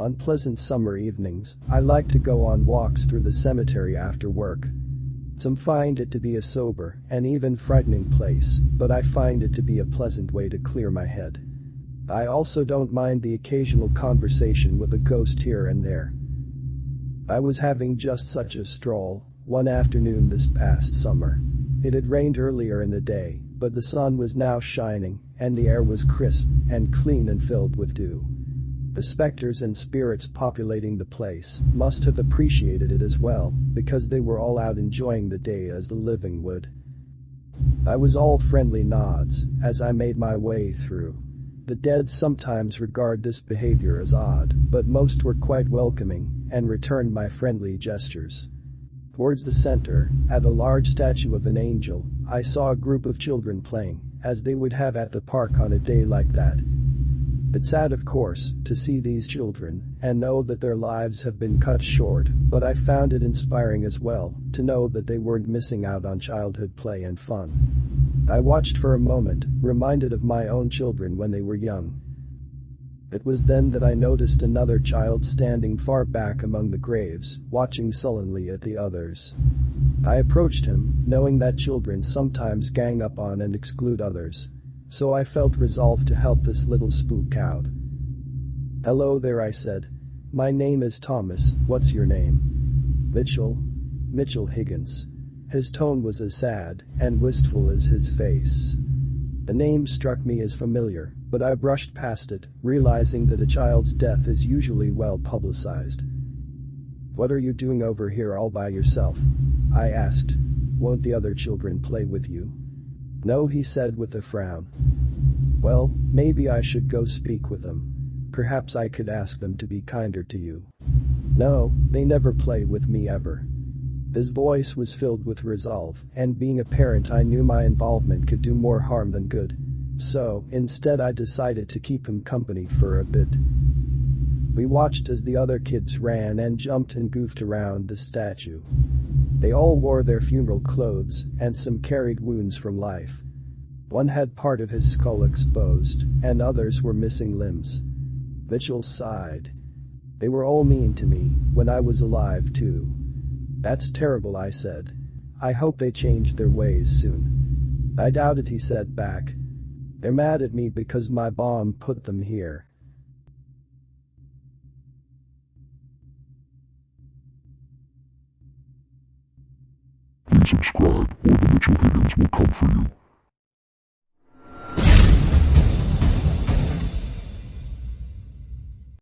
On pleasant summer evenings, I like to go on walks through the cemetery after work. Some find it to be a sober and even frightening place, but I find it to be a pleasant way to clear my head. I also don't mind the occasional conversation with a ghost here and there. I was having just such a stroll one afternoon this past summer. It had rained earlier in the day, but the sun was now shining, and the air was crisp and clean and filled with dew. The specters and spirits populating the place must have appreciated it as well, because they were all out enjoying the day as the living would. I was all friendly nods as I made my way through. The dead sometimes regard this behavior as odd, but most were quite welcoming and returned my friendly gestures. Towards the center, at a large statue of an angel, I saw a group of children playing, as they would have at the park on a day like that. It's sad, of course, to see these children and know that their lives have been cut short, but I found it inspiring as well to know that they weren't missing out on childhood play and fun. I watched for a moment, reminded of my own children when they were young. It was then that I noticed another child standing far back among the graves, watching sullenly at the others. I approached him, knowing that children sometimes gang up on and exclude others. So I felt resolved to help this little spook out. "Hello there," I said. "My name is Thomas, what's your name?" Mitchell Higgins." His tone was as sad and wistful as his face. The name struck me as familiar, but I brushed past it, realizing that a child's death is usually well publicized. "What are you doing over here all by yourself?" I asked. "Won't the other children play with you?" "No," he said with a frown. "Well, maybe I should go speak with them. Perhaps I could ask them to be kinder to you." "No, they never play with me ever." His voice was filled with resolve, and being a parent I knew my involvement could do more harm than good. So, instead I decided to keep him company for a bit. We watched as the other kids ran and jumped and goofed around the statue. They all wore their funeral clothes, and some carried wounds from life. One had part of his skull exposed, and others were missing limbs. Mitchell sighed. "They were all mean to me when I was alive too." "That's terrible," I said. "I hope they change their ways soon." "I doubt it," he said back. "They're mad at me because my mom put them here." Please subscribe or the Mitchell Higgins will come for you.